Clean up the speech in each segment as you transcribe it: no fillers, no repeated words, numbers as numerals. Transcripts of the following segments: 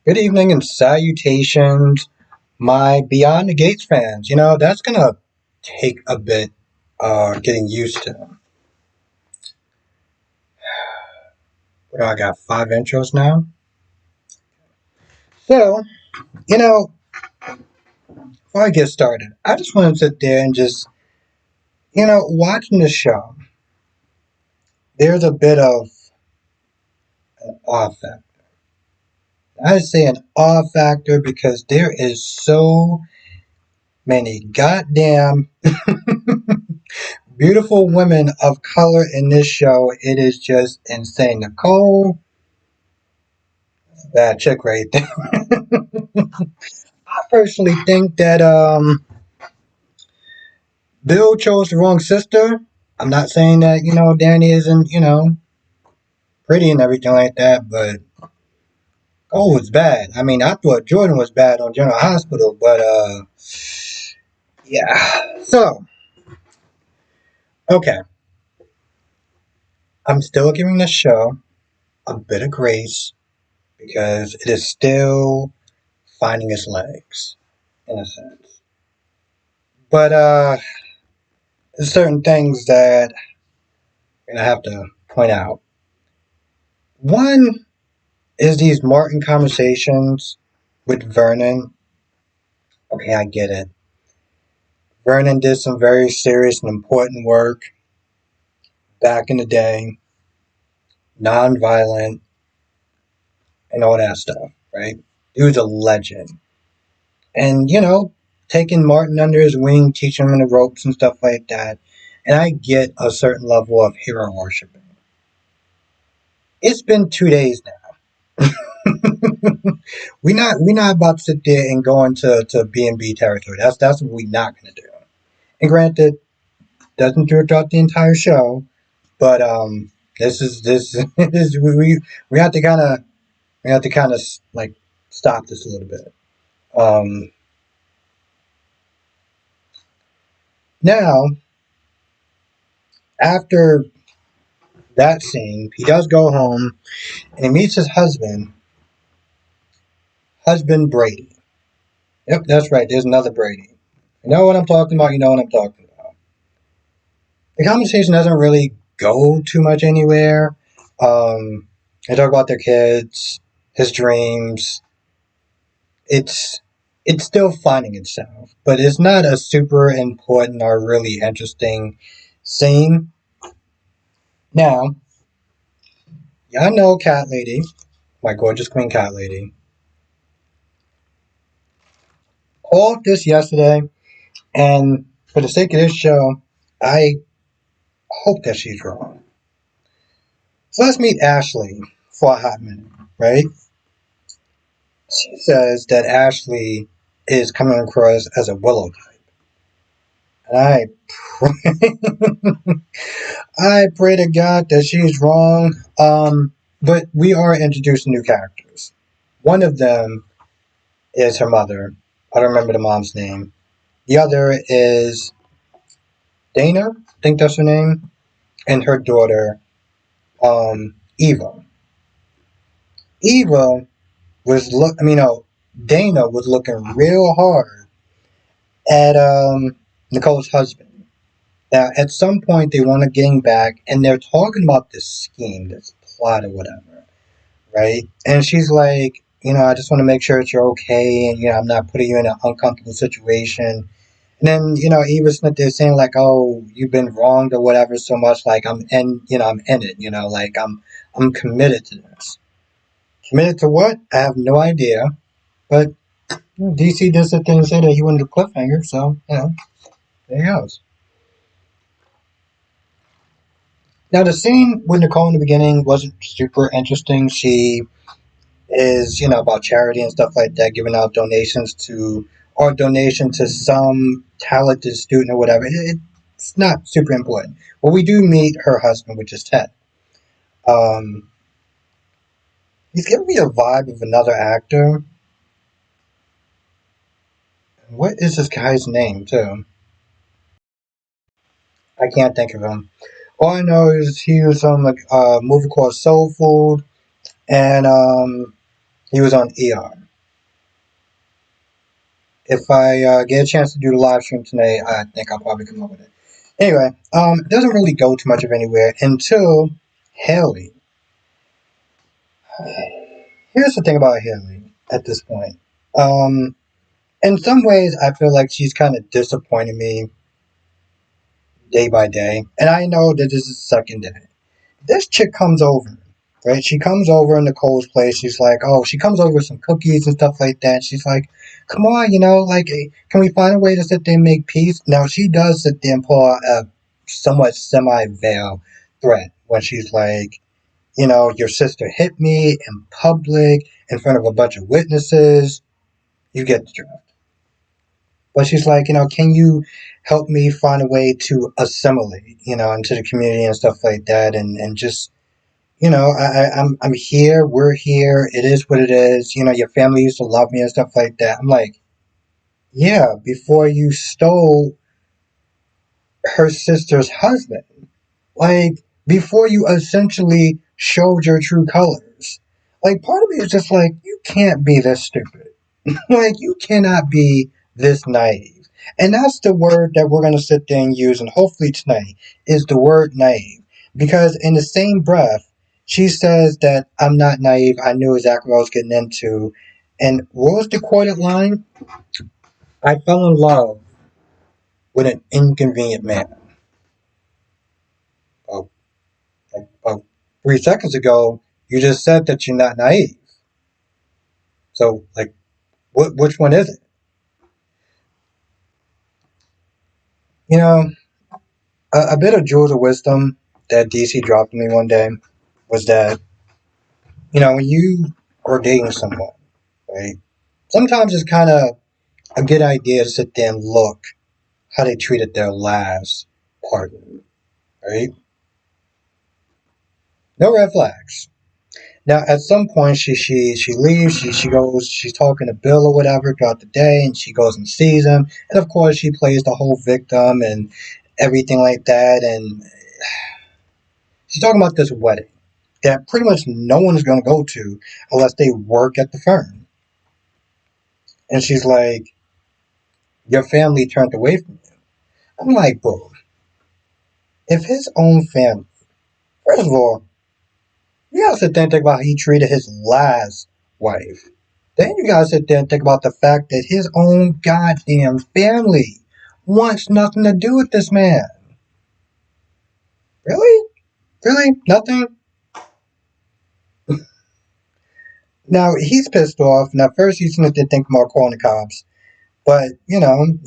Good evening and salutations, my Beyond the Gates fans. That's gonna take a bit getting used to. What do I got? Five intros now? So, you know, before I get started, I just want to sit there and just, watching the show, there's a bit of an awe factor. I say an awe factor because there is so many goddamn beautiful women of color in this show. It is just insane. Nicole, bad chick right there. I personally think that Bill chose the wrong sister. I'm not saying that Danny isn't pretty and everything like that, but was bad. I mean, I thought Jordan was bad on General Hospital, but yeah. So okay, I'm still giving the show a bit of grace because it is still finding its legs in a sense. But there's certain things that I have to point out. One is these Martin conversations with Vernon. Okay, I get it. Vernon did some very serious and important work back in the day, non-violent and all that stuff, right? He was a legend. And, taking Martin under his wing, teaching him the ropes and stuff like that. And I get a certain level of hero worshiping. It's been 2 days now. we're not about to sit there and go into B&B territory. That's what we're not going to do. And granted, doesn't do it throughout the entire show, but this is we have to kind of like stop this a little bit. Um, Now after that scene, he does go home and he meets his husband Brady. Yep, that's right. There's another Brady. You know what I'm talking about. You know what I'm talking about. The conversation doesn't really go too much anywhere. They talk about their kids, his dreams. It's it's still finding itself, but it's not a super important or really interesting scene. Now, y'all know Cat Lady, my gorgeous queen Cat Lady, called this yesterday, and for the sake of this show, I hope that she's wrong. So let's meet Ashley for a hot minute, right? She says that Ashley is coming across as a Willow type. And I pray to God that she's wrong. But we are introducing new characters. One of them is her mother. I don't remember the mom's name. The other is Dana, I think that's her name, and her daughter, Eva. Eva Dana was looking real hard at Nicole's husband. Now, at some point, they want to gang back, and they're talking about this scheme, this plot, or whatever, right? And she's like, I just want to make sure that you're okay, and I'm not putting you in an uncomfortable situation. And then, Eva's not there saying like, "Oh, you've been wronged or whatever so much." Like I'm in it. Like I'm committed to this. Committed to what? I have no idea. But DC does the thing and say that he wanted a cliffhanger, so there he goes. Now the scene with Nicole in the beginning wasn't super interesting. She is, about charity and stuff like that, giving out donations to or donation to some talented student or whatever. It's not super important. But we do meet her husband, which is Ted. Um, he's giving me a vibe of another actor. What is this guy's name, too? I can't think of him. All I know is he was on a movie called Soul Food, and He was on ER. If I get a chance to do the live stream tonight, I think I'll probably come up with it. Anyway, it doesn't really go too much of anywhere until Haley. Here's the thing about Haley at this point. Um, in some ways, I feel like she's kind of disappointing me day by day, and I know that this is the second day. This chick comes over, right? She comes over in Nicole's place. She's like, oh, she comes over with some cookies and stuff like that. She's like, come on, like, can we find a way to sit there and make peace? Now, she does sit there and pull out a somewhat semi-veiled threat when she's like, your sister hit me in public in front of a bunch of witnesses. You get the drift. But she's like, can you help me find a way to assimilate, into the community and stuff like that, and just I'm here, we're here, it is what it is, your family used to love me and stuff like that. I'm like, yeah, before you stole her sister's husband. Like, before you essentially showed your true colors. Like, part of me is just like, you can't be this stupid. Like, you cannot be this naive. And that's the word that we're going to sit there and use, and hopefully tonight, is the word naive. Because in the same breath, she says that I'm not naive, I knew exactly what I was getting into. And what was the quoted line? I fell in love with an inconvenient man. Oh, like, 3 seconds ago, you just said that you're not naive. So, like, which one is it? You know, a bit of jewels of wisdom that DC dropped me one day was that, when you are dating someone, right, sometimes it's kind of a good idea to sit there and look how they treated their last partner, right? No red flags. Now, at some point, she leaves. She goes. She's talking to Bill or whatever throughout the day, and she goes and sees him. And of course, she plays the whole victim and everything like that. And she's talking about this wedding that pretty much no one is going to go to unless they work at the firm. And she's like, "Your family turned away from you." I'm like, "Bro, if his own family, first of all, you gotta sit there and think about how he treated his last wife. Then you gotta sit there and think about the fact that his own goddamn family wants nothing to do with this man. Really? Really? Nothing? Now, he's pissed off, and at first he's going to think about calling the cops. But,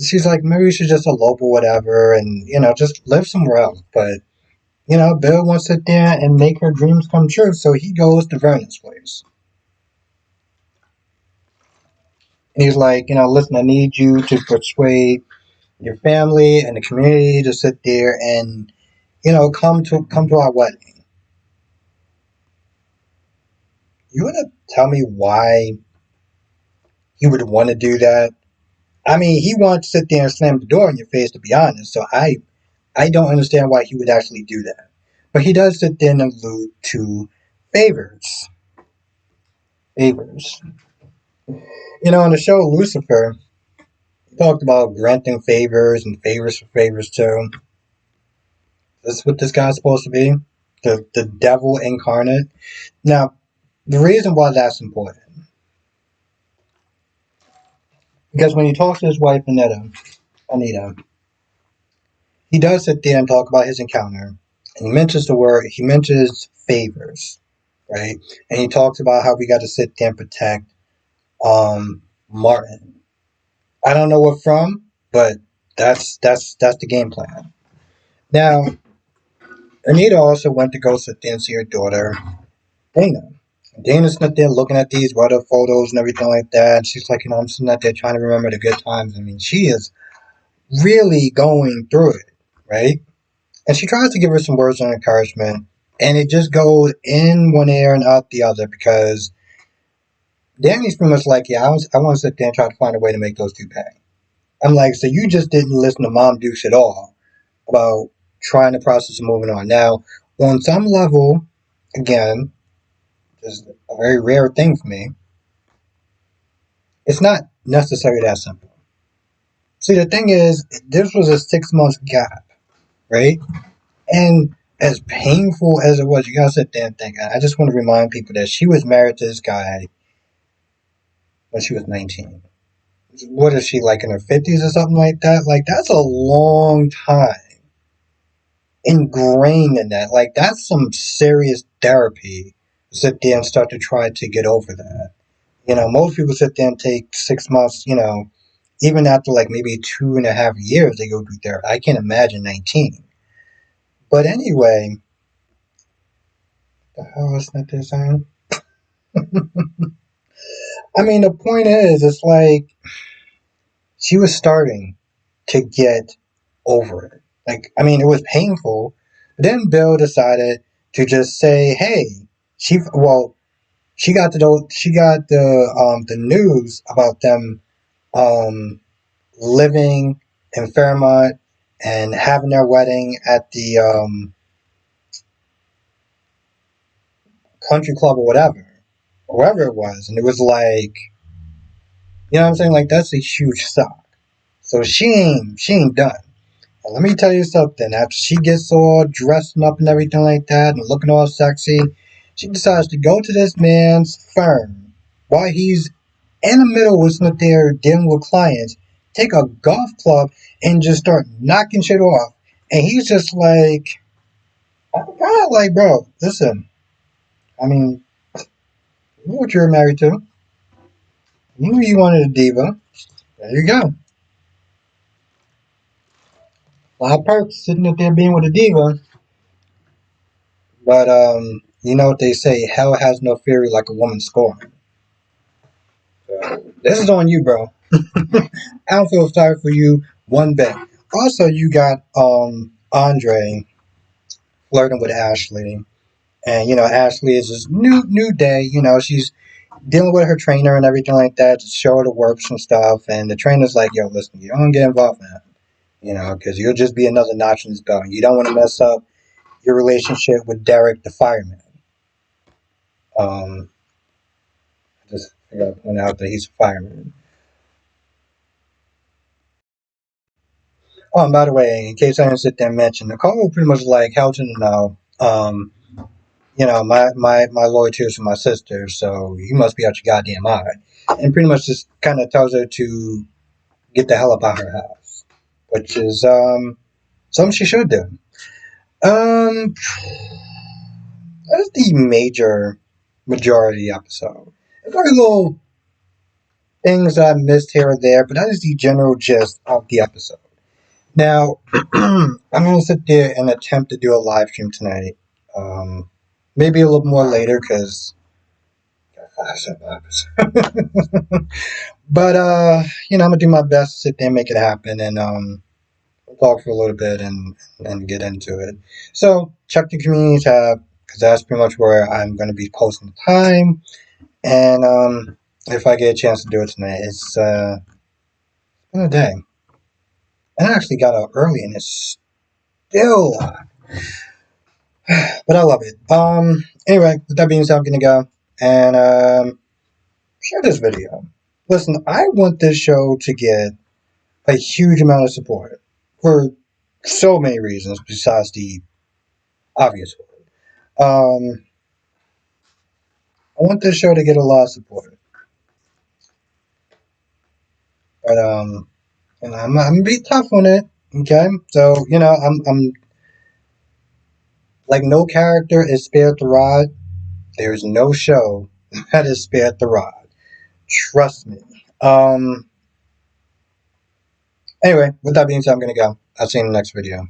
she's like, maybe we should just elope or whatever and, just live somewhere else. But, Bill wants to sit there and make her dreams come true, so he goes to Vernon's place. And he's like, listen, I need you to persuade your family and the community to sit there and, come to our wedding. You want to tell me why he would want to do that? I mean, he wants to sit there and slam the door in your face, to be honest. So I don't understand why he would actually do that. But he does sit there and allude to favors. Favors. On the show Lucifer, he talked about granting favors and favors for favors too. This is what this guy's supposed to be. The devil incarnate. Now, the reason why that's important, because when he talks to his wife Anita, he does sit there and talk about his encounter, and he mentions favors, right? And he talks about how we got to sit there and protect Martin. I don't know what from, but that's the game plan. Now, Anita also went to go sit there and see her daughter, Dana. Dana's sitting there looking at these weather photos and everything like that. And she's like, I'm sitting out there trying to remember the good times. I mean, she is really going through it, right? And she tries to give her some words of encouragement, and it just goes in one ear and out the other because Danny's pretty much like, yeah, I want to sit there and try to find a way to make those two pay. I'm like, so you just didn't listen to Mom Dukes at all about trying the process of moving on. Now, on some level, again, this is a very rare thing for me. It's not necessarily that simple. See, the thing is, this was a 6 month gap, right? And as painful as it was, you gotta sit there and think. I just want to remind people that she was married to this guy when she was 19. What is she, like in her 50s or something like that? Like, that's a long time ingrained in that. Like, that's some serious therapy to sit there and start to try to get over that. Most people sit there and take 6 months, even after like maybe 2.5 years, they go through therapy. I can't imagine 19. But anyway, the hell is that they're saying? I mean, the point is, it's like she was starting to get over it. Like, I mean, it was painful. But then Bill decided to just say, "Hey, she got the news about them um living in Fairmont and having their wedding at the country club or whatever, wherever it was, and it was like, you know what I'm saying? Like, that's a huge shock. So she ain't done. And let me tell you something. After she gets all dressed up and everything like that and looking all sexy, she decides to go to this man's firm while he's in the middle of sitting there dealing with clients, take a golf club and just start knocking shit off. And he's just like, oh God, like, bro, listen, I mean, you know what you're married to. You knew you wanted a diva. There you go. A lot of perks sitting up there being with a diva. But you know what they say, hell has no fury like a woman scorned. So this is on you, bro. I don't feel sorry for you one bit. Also, you got Andre flirting with Ashley. And Ashley is this new day. She's dealing with her trainer and everything like that to show her the works and stuff. And the trainer's like, "Yo, listen, you don't get involved in that, because you'll just be another notch in this belt. You don't want to mess up your relationship with Derek, the fireman." Um, just got to point out that he's a fireman. Oh, and by the way, in case I didn't sit there and mention, Nicole pretty much like held to know. My loyalty is to my sister, so you must be out your goddamn mind. And pretty much just kind of tells her to get the hell up out of her house, which is something she should do. Um, that's the majority of the episode. There's very little things I missed here or there, but that is the general gist of the episode. Now, I'm going to sit there and attempt to do a live stream tonight. Maybe a little more later because I got 5 But I'm gonna do my best to sit there and make it happen, and we'll talk for a little bit and get into it. So check the community tab because that's pretty much where I'm gonna be posting the time, and if I get a chance to do it tonight, it's been a day, and I actually got out early, and it's still, but I love it. Anyway, with that being said, I'm gonna go and share this video. Listen, I want this show to get a huge amount of support for so many reasons besides the obvious one. I want this show to get a lot of support, but I'm gonna be tough on it. Okay, so I'm like, no character is spared the rod. There's no show that is spared the rod. Trust me. Anyway, with that being said, I'm gonna go. I'll see you in the next video.